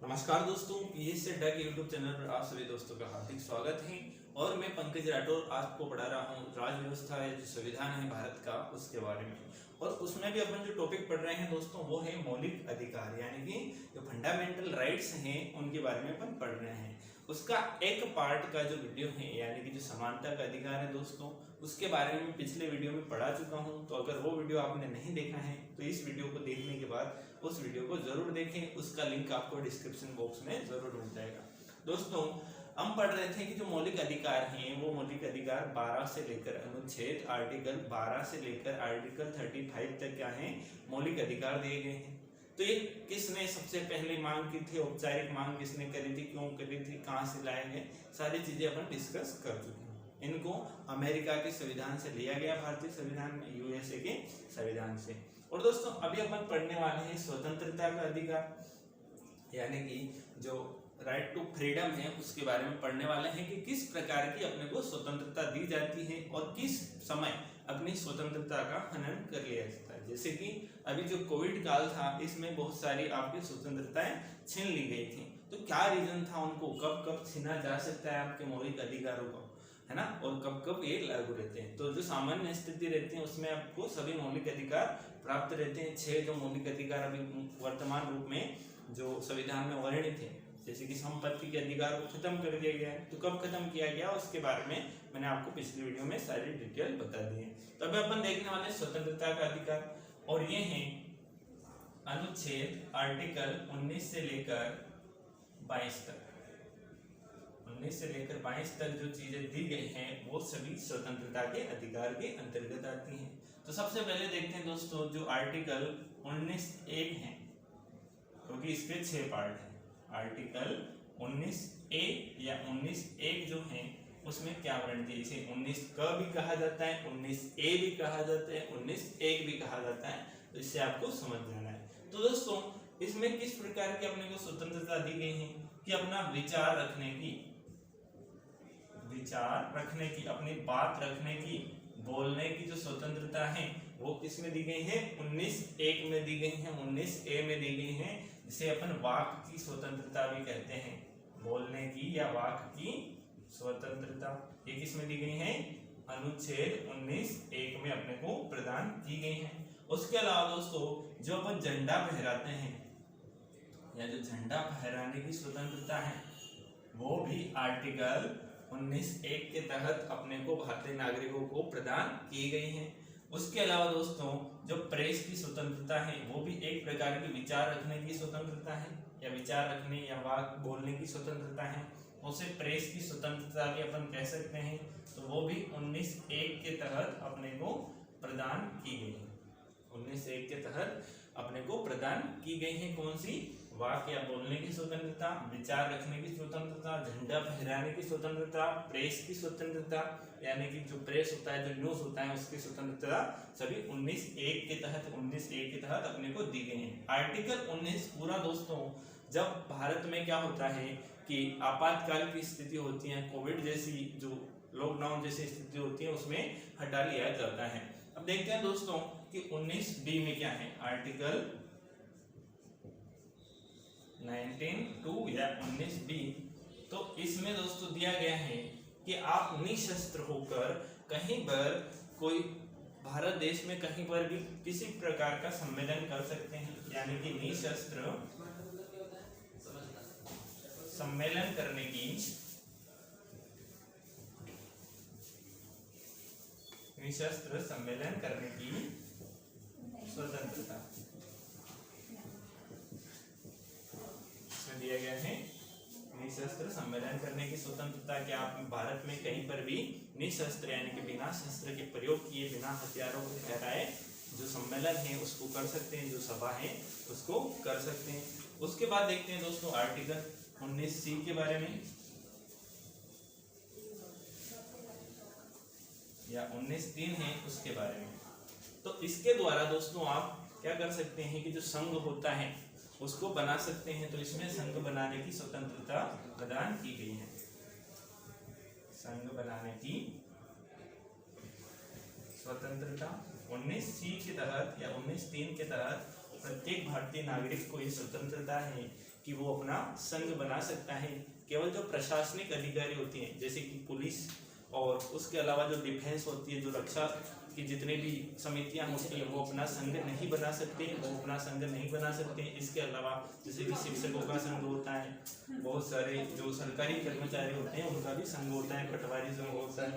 नमस्कार दोस्तों, पीएस से डग यूट्यूब चैनल पर आप सभी दोस्तों का हार्दिक स्वागत है। और मैं पंकज राठौर आपको पढ़ा रहा हूँ राज व्यवस्था या जो संविधान है भारत का उसके बारे में। और उसमें भी अपन जो टॉपिक पढ़ रहे हैं दोस्तों वो है मौलिक अधिकार, यानी कि जो फंडामेंटल राइट्स हैं उनके बारे में अपन पढ़ रहे हैं। उसका एक पार्ट का जो वीडियो है यानी कि जो समानता का अधिकार है दोस्तों, उसके बारे में पिछले वीडियो में पढ़ा चुका हूं। तो अगर वो वीडियो आपने नहीं देखा है तो इस वीडियो को देखने के बाद उस वीडियो को जरूर देखें, उसका लिंक आपको डिस्क्रिप्शन बॉक्स में जरूर मिल जाएगा। दोस्तों, हम पढ़ रहे थे कि जो मौलिक अधिकार हैं वो मौलिक अधिकार 12 से लेकर अनुच्छेद आर्टिकल 12 से लेकर आर्टिकल 35 तक क्या है, मौलिक अधिकार दिए गए हैं। तो ये किसने सबसे पहले मांग की थी, औपचारिक मांग किसने करी थी, क्यों करी थी, कहाँ से लाए गए, सारी चीजें अपन डिस्कस कर चुके हैं। इनको अमेरिका के संविधान से लिया गया, भारतीय संविधान में, यूएसए के संविधान से। और दोस्तों अभी अपन पढ़ने वाले हैं स्वतंत्रता का अधिकार, यानी कि जो राइट टू फ्रीडम है उसके बारे में पढ़ने वाले हैं कि किस प्रकार की अपने को स्वतंत्रता दी जाती है और किस समय अपनी स्वतंत्रता का हनन कर लिया जाता है। जैसे कि अभी जो कोविड काल था इसमें बहुत सारी आपकी स्वतंत्रताएं छीन ली गई थी। तो क्या रीजन था, उनको कब कब छीना जा सकता है आपके मौलिक अधिकारों को, है ना, और कब कब ये लागू रहते हैं। तो जो सामान्य स्थिति रहती है उसमें आपको सभी मौलिक अधिकार प्राप्त रहते हैं। 6 जो मौलिक अधिकार अभी वर्तमान रूप में जो संविधान में वर्णित है, जैसे कि संपत्ति के अधिकार को खत्म कर दिया गया है। तो कब खत्म किया गया उसके बारे में मैंने आपको पिछली वीडियो में सारी डिटेल बता दी है। तो अभी अपन देखने वाले स्वतंत्रता का अधिकार, और ये है अनुच्छेद आर्टिकल 19 से लेकर 22 तक। 19 से लेकर 22 तक जो चीजें दी गई हैं वो सभी स्वतंत्रता के अधिकार के अंतर्गत आती हैं। तो सबसे पहले देखते हैं दोस्तों जो आर्टिकल 19(1) है, क्योंकि इसके 6 पार्ट हैं। आर्टिकल 19(a) या 19(1) जो है उसमें क्या वर्णित है, इसे 19 क भी कहा जाता है, 19(a) भी कहा जाता है, 19(1) भी कहा जाता है। तो इससे आपको समझ जाना है। तो दोस्तों इसमें किस प्रकार की अपने को स्वतंत्रता दी गई है कि अपना विचार रखने की, अपनी बात रखने की, बोलने की जो स्वतंत्रता है वो किसमें दी गई है, 19(1) में दी गई है, 19(a) में दी गई है, जिसे अपन वाक की स्वतंत्रता भी कहते हैं। बोलने की या वाक की स्वतंत्रता ये किसमें दी गई है, अनुच्छेद 19(1) में अपने को प्रदान की गई है। उसके अलावा दोस्तों जो अपन झंडा फहराते हैं या जो झंडा फहराने की स्वतंत्रता है वो भी आर्टिकल 19(1) के तहत अपने को भारतीय नागरिकों को प्रदान की गई है। उसके अलावा दोस्तों जो प्रेस की स्वतंत्रता है वो भी एक प्रकार की विचार रखने की स्वतंत्रता है, या विचार रखने या वाक बोलने की स्वतंत्रता है, उसे प्रेस की स्वतंत्रता भी अपन कह सकते हैं। तो वो भी 19(1) के तहत अपने को प्रदान की गई है। 19(1) के तहत अपने को प्रदान की गई है कौन सी, वाक या बोलने की स्वतंत्रता, विचार रखने की स्वतंत्रता, झंडा फहराने की स्वतंत्रता, प्रेस की स्वतंत्रता, यानी कि जो प्रेस होता है, जो न्यूज होता है उसकी स्वतंत्रता सभी 19(1) के तहत अपने को दी गई है। आर्टिकल 19 पूरा दोस्तों जब भारत में क्या होता है कि आपातकाल की स्थिति होती है, कोविड जैसी जो लॉकडाउन जैसी स्थिति होती है उसमें हटा लिया जाता है। अब देखते हैं दोस्तों कि 19(b) में क्या है, आर्टिकल 19(2) या 19(b). तो इसमें दोस्तों दिया गया है कि आप निशस्त्र होकर कहीं पर, कोई भारत देश में कहीं पर भी किसी प्रकार का सम्मेलन कर सकते हैं, यानी कि निशस्त्र सम्मेलन करने की स्वतंत्रता इसमें दिया गया है। निशस्त्र सम्मेलन करने की स्वतंत्रता कि आप भारत में कहीं पर भी निशस्त्र यानी कि बिना शस्त्र के प्रयोग किए, बिना हथियारों को ठहराए जो सम्मेलन है उसको कर सकते हैं, जो सभा है उसको कर सकते हैं। उसके बाद देखते हैं दोस्तों आर्टिकल 19(c) के बारे में, या 19(3) है उसके बारे में। तो इसके द्वारा दोस्तों आप क्या कर सकते हैं कि जो संघ होता है उसको बना सकते हैं। तो इसमें संघ बनाने की स्वतंत्रता प्रदान की गई है। संघ बनाने की स्वतंत्रता 19(c) के तहत या 19(3) के तहत प्रत्येक भारतीय नागरिक को ये स्वतंत्रता है कि वो अपना संघ बना सकता है। केवल जो प्रशासनिक अधिकारी होते हैं जैसे कि पुलिस और उसके अलावा जो डिफेंस होती है, जो रक्षा की जितने भी समितियां होती हैं वो अपना संघ नहीं बना सकते, इसके अलावा जैसे कि शिक्षकों का संघ होता है, बहुत सारे जो सरकारी कर्मचारी होते हैं उनका भी संघ होता है, पटवारी संघ होता है।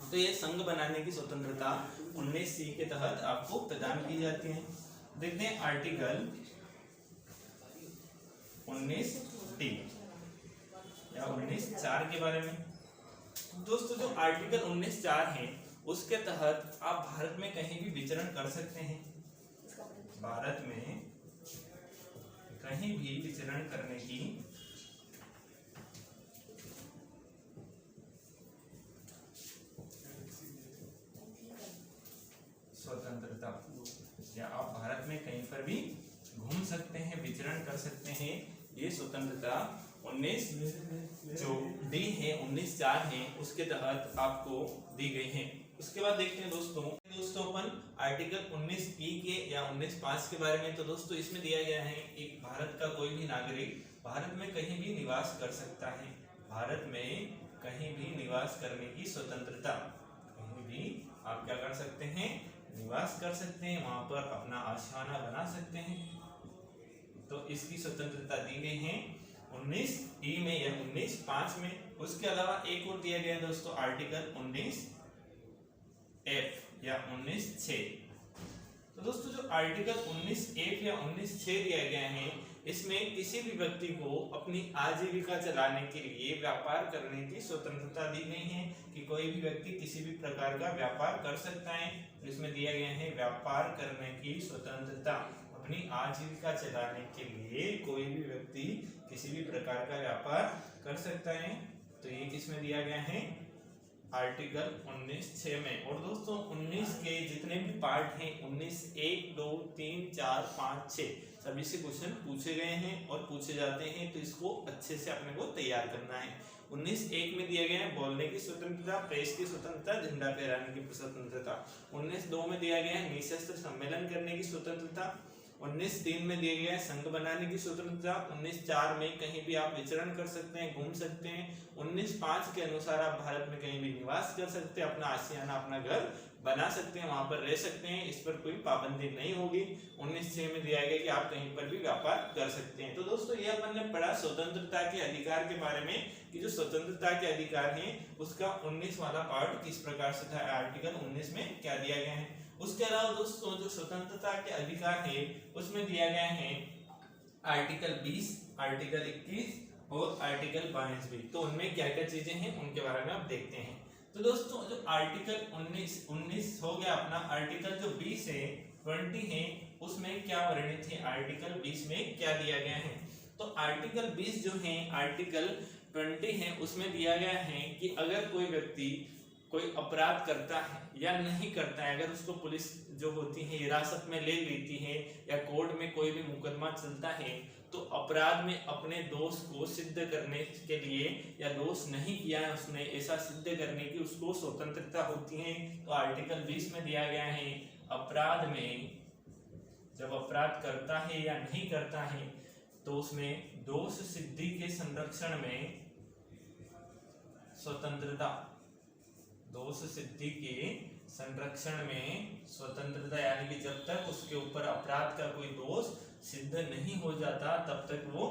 तो ये संघ बनाने की स्वतंत्रता 19C के तहत आपको प्रदान की जाती है। देखते हैं आर्टिकल 19D या 19(4) के बारे में। दोस्तों जो आर्टिकल 19(4) है उसके तहत आप भारत में कहीं भी विचरण कर सकते हैं। भारत में कहीं भी विचरण करने की स्वतंत्रता, या आप भारत में कहीं पर भी घूम सकते हैं, विचरण कर सकते हैं, ये स्वतंत्रता 19D है, 19(4) है, उसके तहत आपको दी गई है। उसके बाद देखते हैं दोस्तों अपन आर्टिकल 19E के या 19(5) के बारे में। तो दोस्तों इसमें दिया गया है कि भारत का कोई भी नागरिक भारत में कहीं भी निवास कर सकता है। भारत में कहीं भी निवास करने की स्वतंत्रता, कहीं भी आप क्या कर सकते हैं, निवास कर सकते हैं, वहां पर अपना आशियाना बना सकते हैं। तो इसकी स्वतंत्रता दी गई है 19E में या 19(5) में। उसके अलावा एक और दिया गया है दोस्तों आर्टिकल 19F या 19(6). तो दोस्तों जो आर्टिकल 19F या 19(6) दिया गया है इसमें किसी भी व्यक्ति को अपनी आजीविका चलाने के लिए व्यापार करने की स्वतंत्रता दी गई है कि कोई भी व्यक्ति किसी भी प्रकार का व्यापार कर सकता है। तो इसमें दिया गया है व्यापार करने की स्वतंत्रता, अपनी आजीविका चलाने के लिए कोई भी व्यक्ति किसी भी प्रकार का व्यापार कर सकता है। तो ये किसमें दिया गया है, आर्टिकल 19(6) में। और दोस्तों 19 के जितने भी पार्ट हैं 19 1 2 3 4 5 6 सभी से क्वेश्चन पूछे गए हैं और पूछे जाते हैं, तो इसको अच्छे से अपने को तैयार करना है। 19(1) में दिया गया है बोलने की स्वतंत्रता, प्रेस की स्वतंत्रता, झंडा फहराने की स्वतंत्रता। 19(2) में दिया गया है निशस्त्र सम्मेलन करने की स्वतंत्रता। 19(3) में दिया गया है संघ बनाने की स्वतंत्रता। 19(4) में कहीं भी आप विचरण कर सकते हैं, घूम सकते हैं। 19(5) के अनुसार आप भारत में कहीं भी निवास कर सकते हैं, अपना आशियाना, अपना घर बना सकते हैं, वहां पर रह सकते हैं, इस पर कोई पाबंदी नहीं होगी। 19(6) में दिया गया कि आप कहीं पर भी व्यापार कर सकते हैं। तो दोस्तों ये अपन ने पढ़ा स्वतंत्रता के अधिकार के बारे में कि जो स्वतंत्रता के अधिकार हैं उसका 19 वाला पार्ट किस प्रकार से था, आर्टिकल 19 में क्या दिया गया है। उसके अलावा दोस्तों जो स्वतंत्रता के अधिकार है उसमें दिया गया है आर्टिकल 20, आर्टिकल 21 और आर्टिकल 22। तो उनमें क्या क्या चीजें हैं उनके बारे में आप देखते हैं। तो दोस्तों जो आर्टिकल 19 हो गया अपना, आर्टिकल जो 20 है 20 है उसमें क्या वर्णित है, आर्टिकल 20 में क्या दिया गया है। तो आर्टिकल 20 जो है आर्टिकल 20 है उसमें दिया गया है कि अगर कोई व्यक्ति कोई अपराध करता है या नहीं करता है, अगर उसको पुलिस जो होती है हिरासत में ले लेती है या कोर्ट में कोई भी मुकदमा चलता है, तो अपराध में अपने दोष को सिद्ध करने के लिए या दोष नहीं किया है उसने, ऐसा सिद्ध करने की उसको स्वतंत्रता होती है। तो आर्टिकल 20 में दिया गया है अपराध में जब अपराध करता है या नहीं करता है तो उसमें दोष सिद्धि के संरक्षण में स्वतंत्रता, दोष सिद्धि के संरक्षण में स्वतंत्रता, यानी कि जब तक उसके ऊपर अपराध का कोई दोष सिद्ध नहीं हो जाता तब तक वो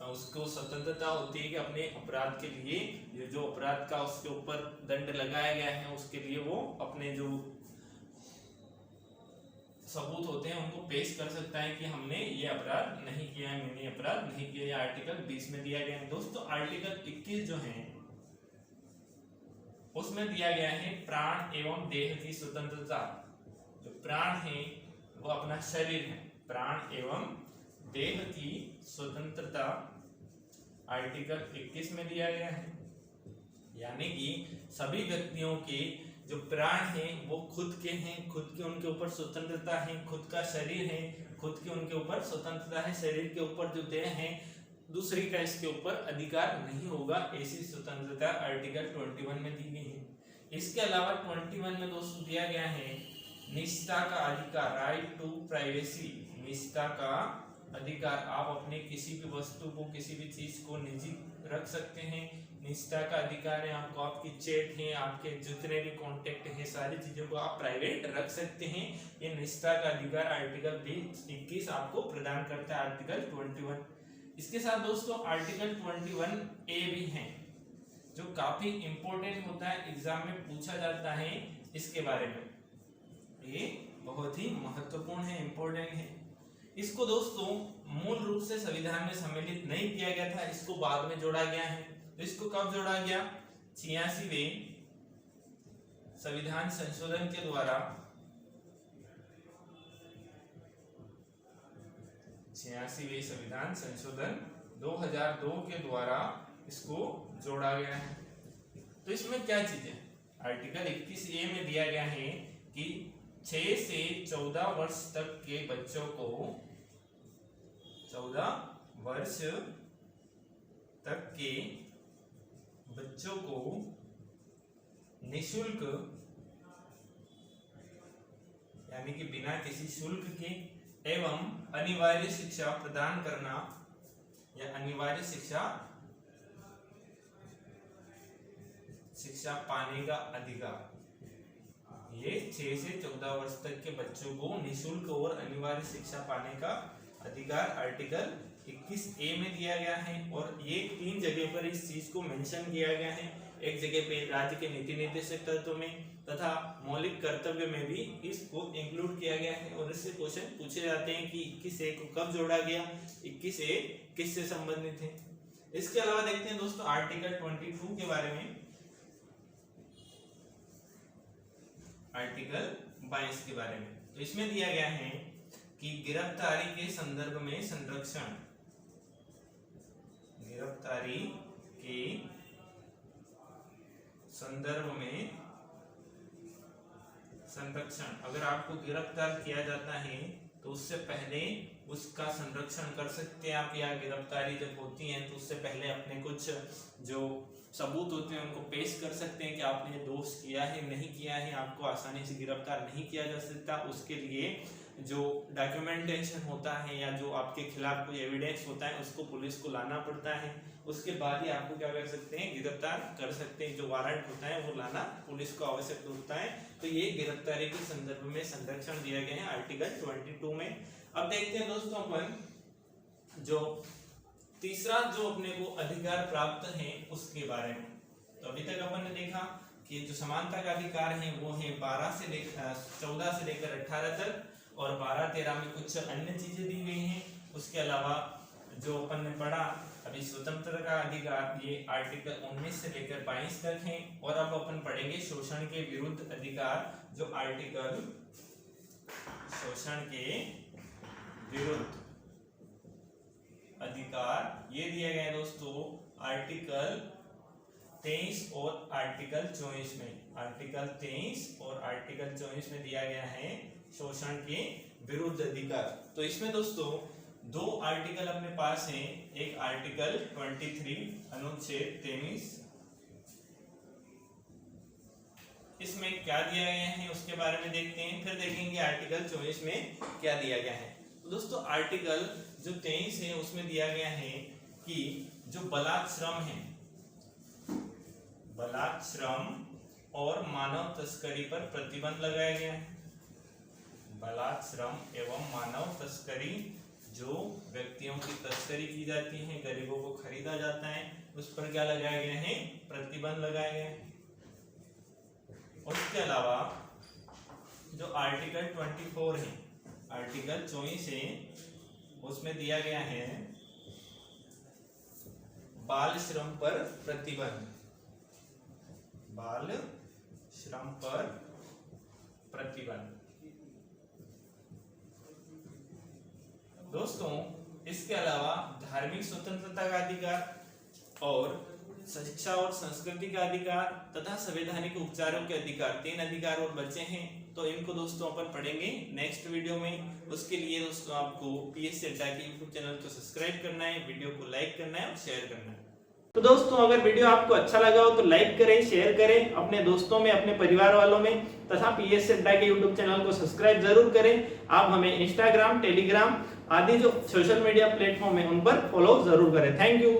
उसको स्वतंत्रता होती है कि अपने अपराध के लिए ये जो अपराध का उसके ऊपर दंड लगाया गया है उसके लिए वो अपने जो सबूत होते हैं उनको पेश कर सकता है कि हमने ये अपराध नहीं किया है, मैंने अपराध नहीं किया है। आर्टिकल 20 में दिया गया है। दोस्तों आर्टिकल 21 जो है उसमें दिया गया है प्राण एवं देह की स्वतंत्रता। जो प्राण है वो अपना शरीर है, प्राण एवं देह की स्वतंत्रता आर्टिकल 21 में दिया गया है। यानी कि सभी व्यक्तियों के जो प्राण हैं वो खुद के हैं, खुद के उनके ऊपर स्वतंत्रता है, खुद का शरीर है, खुद के उनके ऊपर स्वतंत्रता है, शरीर के ऊपर जो देह है दूसरी का इसके ऊपर अधिकार नहीं होगा, ऐसी स्वतंत्रता आर्टिकल 21 में दी गई है। इसके अलावा 21 में दोस्तों दिया गया है निष्ठा का अधिकार, राइट टू प्राइवेसी, निष्ठा का अधिकार, आप अपने किसी भी वस्तु को, किसी भी चीज को निजी रख सकते हैं। निजता का अधिकार है आपको, आपकी चैट है, आपके जितने भी कांटेक्ट है, सारी चीजों को आप प्राइवेट रख सकते हैं। ये निजता का अधिकार आर्टिकल 21 आपको प्रदान करता है, आर्टिकल 21। इसके साथ दोस्तों आर्टिकल 21A भी है, जो काफी इंपॉर्टेंट होता है, एग्जाम में पूछा जाता है इसके बारे में। ये बहुत ही महत्वपूर्ण है, इंपॉर्टेंट है। इसको दोस्तों मूल रूप से संविधान में सम्मिलित नहीं किया गया था, इसको बाद में जोड़ा गया है। तो इसको कब जोड़ा गया? 86वें संविधान संशोधन के द्वारा 86वें संविधान संशोधन 2002 के द्वारा इसको जोड़ा गया है। तो इसमें क्या चीजें, आर्टिकल 21A में दिया गया है कि 6 से 14 वर्ष तक के बच्चों को, 14 वर्ष तक के बच्चों को निशुल्क, यानी कि बिना किसी शुल्क के एवं अनिवार्य शिक्षा प्रदान करना, या अनिवार्य शिक्षा पाने का अधिकार। ये 6 से 14 वर्ष तक के बच्चों को निशुल्क और अनिवार्य शिक्षा पाने का अधिकार आर्टिकल 21A में दिया गया है। और ये 3 जगह पर इस चीज को मेंशन किया गया है। एक जगह पे राज्य के नीति निर्देशक तत्व में तथा मौलिक कर्तव्य में भी इसको इंक्लूड किया गया है। और इससे क्वेश्चन पूछे जाते हैं कि 21A को कब जोड़ा गया, 21A किससे संबंधित है। इसके अलावा देखते हैं दोस्तों आर्टिकल 22 के बारे में। आर्टिकल 22 के बारे में, तो इसमें दिया गया है कि गिरफ्तारी के संदर्भ में संरक्षण, गिरफ्तारी के संदर्भ में संरक्षण, अगर आपको गिरफ्तार किया जाता है तो उससे पहले उसका संरक्षण कर सकते हैं आप, या गिरफ्तारी जब होती है तो उससे पहले अपने कुछ जो सबूत होते हैं उनको पेश कर सकते हैं कि आपने दोष किया है नहीं किया है, आपको आसानी से गिरफ्तार नहीं किया जा सकता। उसके लिए जो डॉक्यूमेंटेशन होता है या जो आपके खिलाफ कोई एविडेंस होता है उसको पुलिस को लाना पड़ता है, उसके बाद ही आपको क्या कर सकते हैं, गिरफ्तार कर सकते हैं। जो वारंट होता है वो लाना पुलिस को आवश्यक होता है। तो ये गिरफ्तारी के संदर्भ में संरक्षण दिया गया है आर्टिकल 22 में। अब देखते हैं दोस्तों अपन जो तीसरा जो अपने को अधिकार प्राप्त है उसके बारे में। तो अभी तक अपन ने देखा कि जो समानता का अधिकार है वो है 14 से लेकर 18 तक, और 12-13 में कुछ अन्य चीजें दी गई हैं। उसके अलावा जो अपन ने पढ़ा अभी स्वतंत्रता का अधिकार, ये आर्टिकल 19 से लेकर 22 तक है। और अब अपन पढ़ेंगे शोषण के विरुद्ध अधिकार, जो आर्टिकल शोषण के विरुद्ध अधिकार ये दिया गया है दोस्तों आर्टिकल 23 और आर्टिकल 24 में। आर्टिकल 23 और आर्टिकल 24 में दिया गया है शोषण के विरुद्ध अधिकार। तो इसमें दोस्तों 2 आर्टिकल अपने पास हैं, एक आर्टिकल 23 अनुच्छेद 23, इसमें क्या दिया गया है उसके बारे में देखते हैं, फिर देखेंगे आर्टिकल 24 में क्या दिया गया है। तो दोस्तों आर्टिकल जो 23 है उसमें दिया गया है कि जो बलात् श्रम है, बलात् श्रम और मानव तस्करी पर प्रतिबंध लगाया गया है। बलात् श्रम एवं मानव तस्करी, जो व्यक्तियों की तस्करी की जाती है, गरीबों को खरीदा जाता है, उस पर क्या लगाया गया है, प्रतिबंध लगाया गया है। और इसके अलावा जो आर्टिकल 24 है, आर्टिकल 24 है, उसमें दिया गया है बाल श्रम पर प्रतिबंध, बाल श्रम पर प्रतिबंध। दोस्तों इसके अलावा धार्मिक स्वतंत्रता का अधिकार और शिक्षा और संस्कृति का अधिकार तथा संवैधानिक उपचारों के अधिकार, 3 अधिकार और बचे हैं। तो इनको दोस्तों अपन पढ़ेंगे नेक्स्ट वीडियो में। उसके लिए दोस्तों आपको पीएससी अड्डा के यूट्यूब चैनल को सब्सक्राइब करना है, वीडियो को लाइक करना है और शेयर करना है। तो दोस्तों अगर वीडियो आपको अच्छा लगा हो तो लाइक करें, शेयर करें अपने दोस्तों में, अपने परिवार वालों में, तथा पीएस अड्डा के यूट्यूब चैनल को सब्सक्राइब जरूर करें। आप हमें इंस्टाग्राम, टेलीग्राम आदि जो सोशल मीडिया प्लेटफॉर्म है उन पर फॉलो जरूर करें। Thank you.